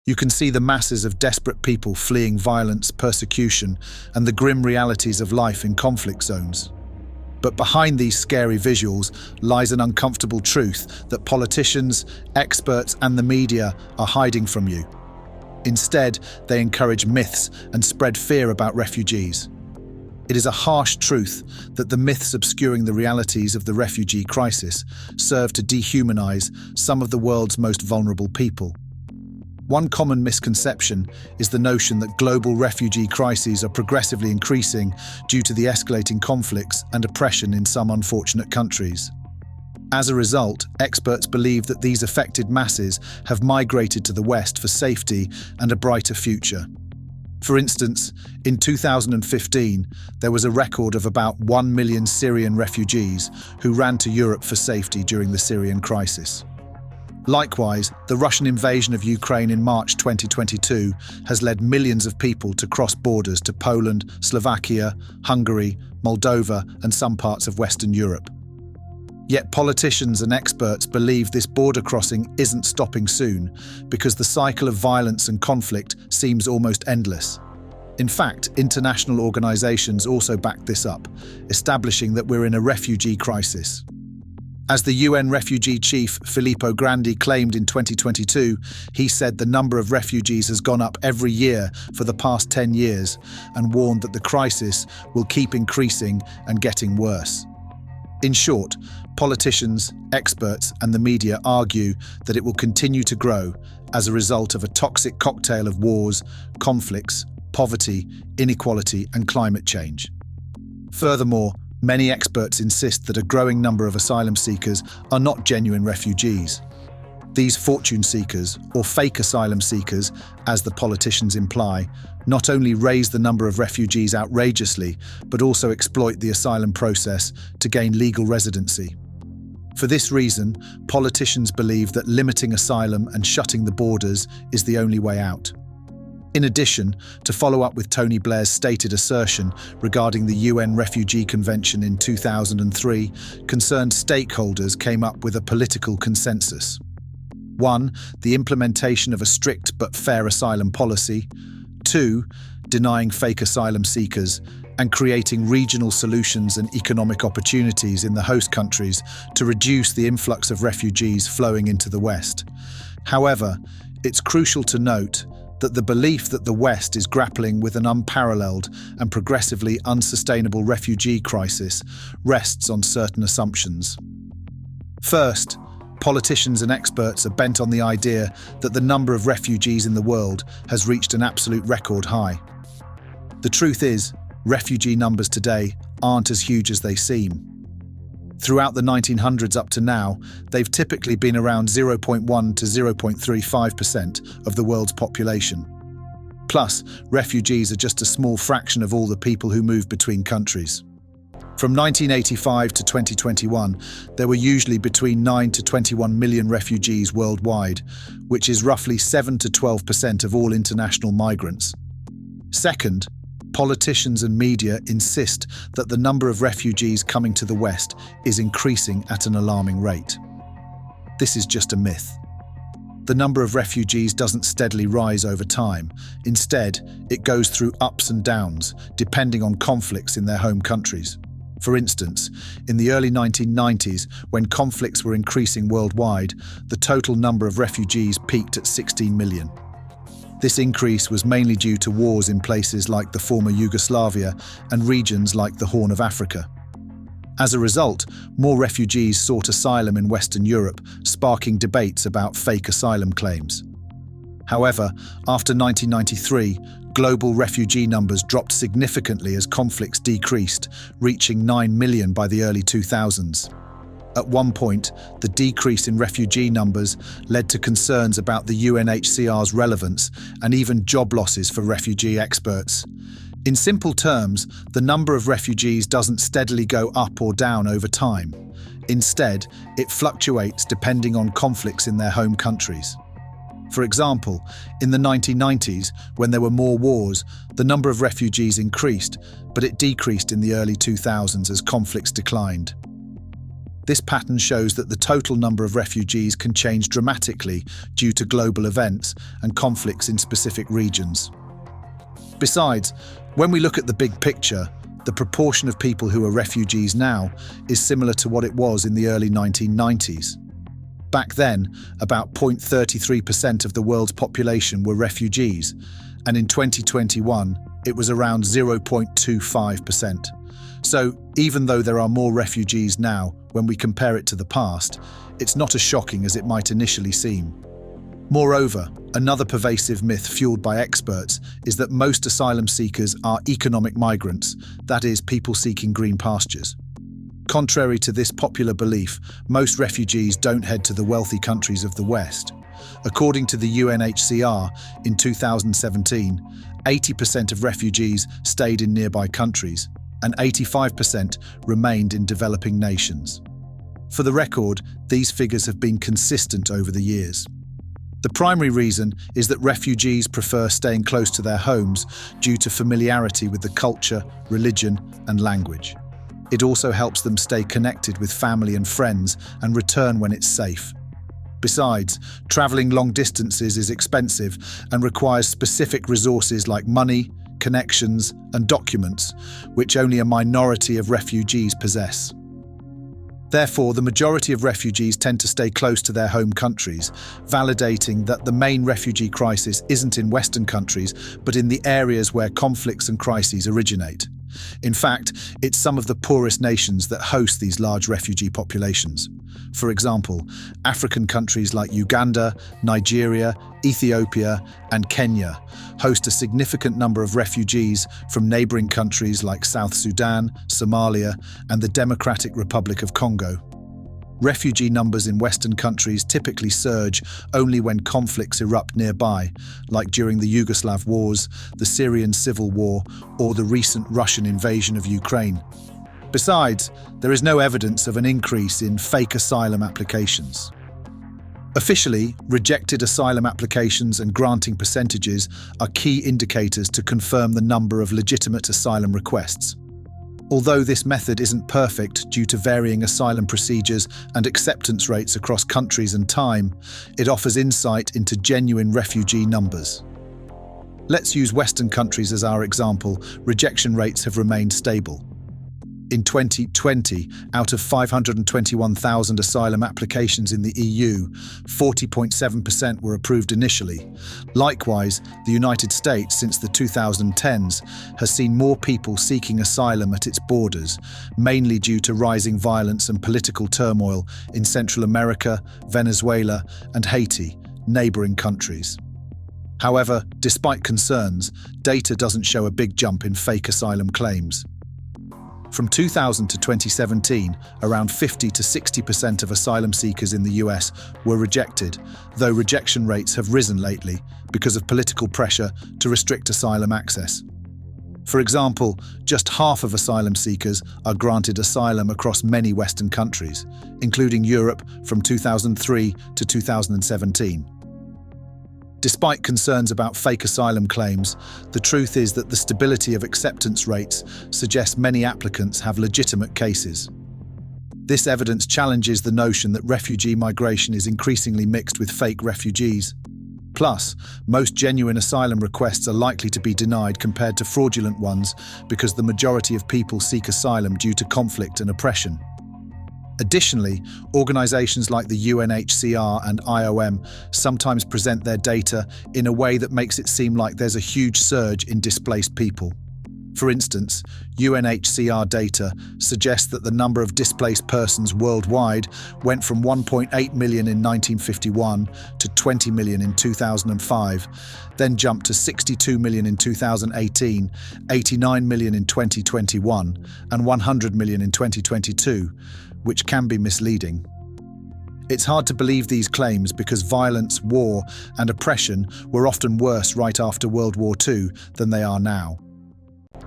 You can see the masses of desperate people fleeing violence, persecution, and the grim realities of life in conflict zones. But behind these scary visuals lies an uncomfortable truth that politicians, experts, and the media are hiding from you. Instead, they encourage myths and spread fear about refugees. It is a harsh truth that the myths obscuring the realities of the refugee crisis serve to dehumanize some of the world's most vulnerable people. One common misconception is the notion that global refugee crises are progressively increasing due to the escalating conflicts and oppression in some unfortunate countries. As a result, experts believe that these affected masses have migrated to the West for safety and a brighter future. For instance, in 2015, there was a record of about 1 million Syrian refugees who ran to Europe for safety during the Syrian crisis. Likewise, the Russian invasion of Ukraine in March 2022 has led millions of people to cross borders to Poland, Slovakia, Hungary, Moldova, and some parts of Western Europe. Yet politicians and experts believe this border crossing isn't stopping soon because the cycle of violence and conflict seems almost endless. In fact, international organizations also back this up, establishing that we're in a refugee crisis. As the UN refugee chief Filippo Grandi claimed in 2022, he said the number of refugees has gone up every year for the past 10 years and warned that the crisis will keep increasing and getting worse. In short, politicians, experts, and the media argue that it will continue to grow as a result of a toxic cocktail of wars, conflicts, poverty, inequality, and climate change. Furthermore, many experts insist that a growing number of asylum seekers are not genuine refugees. These fortune seekers, or fake asylum seekers, as the politicians imply, not only raise the number of refugees outrageously, but also exploit the asylum process to gain legal residency. For this reason, politicians believe that limiting asylum and shutting the borders is the only way out. In addition, to follow up with Tony Blair's stated assertion regarding the UN Refugee Convention in 2003, concerned stakeholders came up with a political consensus. 1. The implementation of a strict but fair asylum policy. 2. Denying fake asylum seekers and creating regional solutions and economic opportunities in the host countries to reduce the influx of refugees flowing into the West. However, it's crucial to note that the belief that the West is grappling with an unparalleled and progressively unsustainable refugee crisis rests on certain assumptions. First, politicians and experts are bent on the idea that the number of refugees in the world has reached an absolute record high. The truth is, refugee numbers today aren't as huge as they seem. Throughout the 1900s up to now, they've typically been around 0.1 to 0.35% of the world's population. Plus, refugees are just a small fraction of all the people who move between countries. From 1985 to 2021, there were usually between 9 to 21 million refugees worldwide, which is roughly 7 to 12% of all international migrants. Second, politicians and media insist that the number of refugees coming to the West is increasing at an alarming rate. This is just a myth. The number of refugees doesn't steadily rise over time. Instead, it goes through ups and downs, depending on conflicts in their home countries. For instance, in the early 1990s, when conflicts were increasing worldwide, the total number of refugees peaked at 16 million. This increase was mainly due to wars in places like the former Yugoslavia and regions like the Horn of Africa. As a result, more refugees sought asylum in Western Europe, sparking debates about fake asylum claims. However, after 1993, global refugee numbers dropped significantly as conflicts decreased, reaching 9 million by the early 2000s. At one point, the decrease in refugee numbers led to concerns about the UNHCR's relevance and even job losses for refugee experts. In simple terms, the number of refugees doesn't steadily go up or down over time. Instead, it fluctuates depending on conflicts in their home countries. For example, in the 1990s, when there were more wars, the number of refugees increased, but it decreased in the early 2000s as conflicts declined. This pattern shows that the total number of refugees can change dramatically due to global events and conflicts in specific regions. Besides, when we look at the big picture, the proportion of people who are refugees now is similar to what it was in the early 1990s. Back then, about 0.33% of the world's population were refugees, and in 2021, it was around 0.25%. So, even though there are more refugees now, when we compare it to the past, it's not as shocking as it might initially seem. Moreover, another pervasive myth fueled by experts is that most asylum seekers are economic migrants, that is, people seeking green pastures. Contrary to this popular belief, most refugees don't head to the wealthy countries of the West. According to the UNHCR, in 2017, 80% of refugees stayed in nearby countries, and 85% remained in developing nations. For the record, these figures have been consistent over the years. The primary reason is that refugees prefer staying close to their homes due to familiarity with the culture, religion, and language. It also helps them stay connected with family and friends and return when it's safe. Besides, traveling long distances is expensive and requires specific resources like money, connections, and documents, which only a minority of refugees possess. Therefore, the majority of refugees tend to stay close to their home countries, validating that the main refugee crisis isn't in Western countries, but in the areas where conflicts and crises originate. In fact, it's some of the poorest nations that host these large refugee populations. For example, African countries like Uganda, Nigeria, Ethiopia, and Kenya host a significant number of refugees from neighboring countries like South Sudan, Somalia, and the Democratic Republic of Congo. Refugee numbers in Western countries typically surge only when conflicts erupt nearby, like during the Yugoslav wars, the Syrian civil war, or the recent Russian invasion of Ukraine. Besides, there is no evidence of an increase in fake asylum applications. Officially, rejected asylum applications and granting percentages are key indicators to confirm the number of legitimate asylum requests. Although this method isn't perfect due to varying asylum procedures and acceptance rates across countries and time, it offers insight into genuine refugee numbers. Let's use Western countries as our example. Rejection rates have remained stable. In 2020, out of 521,000 asylum applications in the EU, 40.7% were approved initially. Likewise, the United States, since the 2010s, has seen more people seeking asylum at its borders, mainly due to rising violence and political turmoil in Central America, Venezuela, and Haiti, neighboring countries. However, despite concerns, data doesn't show a big jump in fake asylum claims. From 2000 to 2017, around 50 to 60% of asylum seekers in the US were rejected, though rejection rates have risen lately because of political pressure to restrict asylum access. For example, just half of asylum seekers are granted asylum across many Western countries, including Europe from 2003 to 2017. Despite concerns about fake asylum claims, the truth is that the stability of acceptance rates suggests many applicants have legitimate cases. This evidence challenges the notion that refugee migration is increasingly mixed with fake refugees. Plus, most genuine asylum requests are likely to be denied compared to fraudulent ones because the majority of people seek asylum due to conflict and oppression. Additionally, organizations like the UNHCR and IOM sometimes present their data in a way that makes it seem like there's a huge surge in displaced people. For instance, UNHCR data suggests that the number of displaced persons worldwide went from 1.8 million in 1951 to 20 million in 2005, then jumped to 62 million in 2018, 89 million in 2021, and 100 million in 2022, which can be misleading. It's hard to believe these claims because violence, war, and oppression were often worse right after World War II than they are now.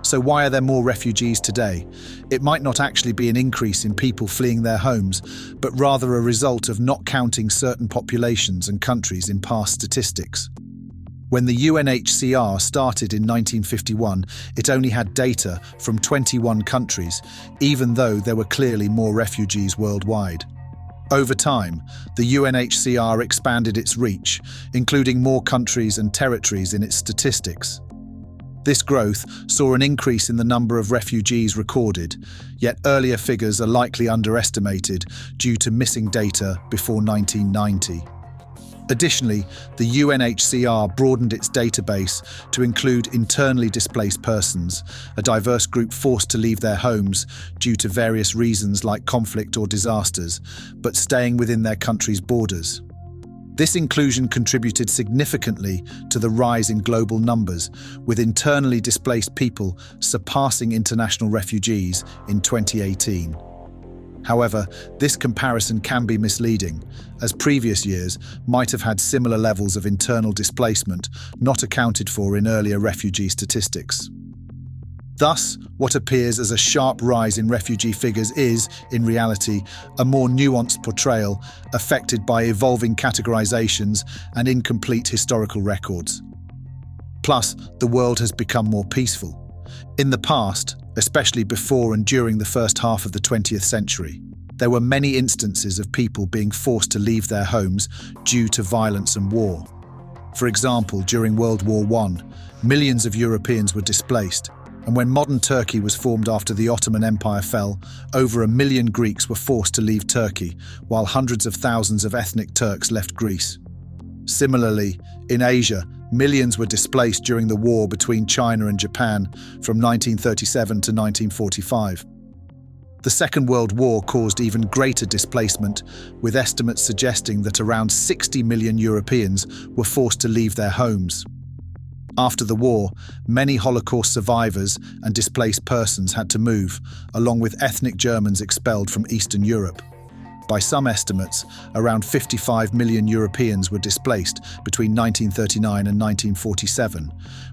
So why are there more refugees today? It might not actually be an increase in people fleeing their homes, but rather a result of not counting certain populations and countries in past statistics. When the UNHCR started in 1951, it only had data from 21 countries, even though there were clearly more refugees worldwide. Over time, the UNHCR expanded its reach, including more countries and territories in its statistics. This growth saw an increase in the number of refugees recorded, yet earlier figures are likely underestimated due to missing data before 1990. Additionally, the UNHCR broadened its database to include internally displaced persons, a diverse group forced to leave their homes due to various reasons like conflict or disasters, but staying within their country's borders. This inclusion contributed significantly to the rise in global numbers, with internally displaced people surpassing international refugees in 2018. However, this comparison can be misleading, as previous years might have had similar levels of internal displacement not accounted for in earlier refugee statistics. Thus, what appears as a sharp rise in refugee figures is, in reality, a more nuanced portrayal affected by evolving categorizations and incomplete historical records. Plus, the world has become more peaceful. In the past, especially before and during the first half of the 20th century, there were many instances of people being forced to leave their homes due to violence and war. For example, during World War I, millions of Europeans were displaced, and when modern Turkey was formed after the Ottoman Empire fell, over 1 million Greeks were forced to leave Turkey, while hundreds of thousands of ethnic Turks left Greece. Similarly, in Asia, millions were displaced during the war between China and Japan from 1937 to 1945. The Second World War caused even greater displacement, with estimates suggesting that around 60 million Europeans were forced to leave their homes. After the war, many Holocaust survivors and displaced persons had to move, along with ethnic Germans expelled from Eastern Europe. By some estimates, around 55 million Europeans were displaced between 1939 and 1947,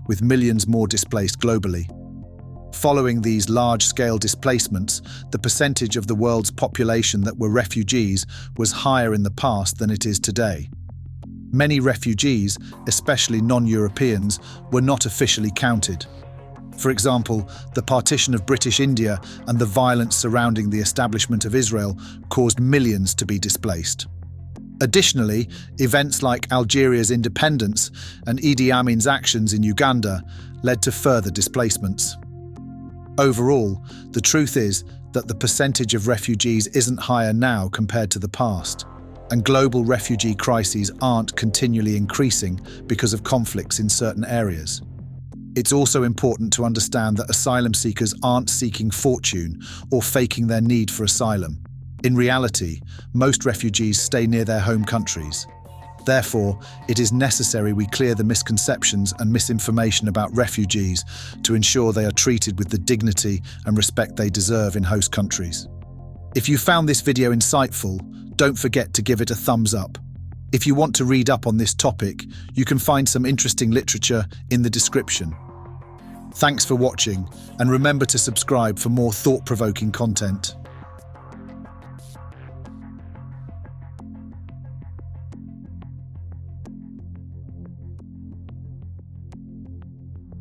with millions more displaced globally. Following these large-scale displacements, the percentage of the world's population that were refugees was higher in the past than it is today. Many refugees, especially non-Europeans, were not officially counted. For example, the partition of British India and the violence surrounding the establishment of Israel caused millions to be displaced. Additionally, events like Algeria's independence and Idi Amin's actions in Uganda led to further displacements. Overall, the truth is that the percentage of refugees isn't higher now compared to the past, and global refugee crises aren't continually increasing because of conflicts in certain areas. It's also important to understand that asylum seekers aren't seeking fortune or faking their need for asylum. In reality, most refugees stay near their home countries. Therefore, it is necessary we clear the misconceptions and misinformation about refugees to ensure they are treated with the dignity and respect they deserve in host countries. If you found this video insightful, don't forget to give it a thumbs up. If you want to read up on this topic, you can find some interesting literature in the description. Thanks for watching, and remember to subscribe for more thought-provoking content.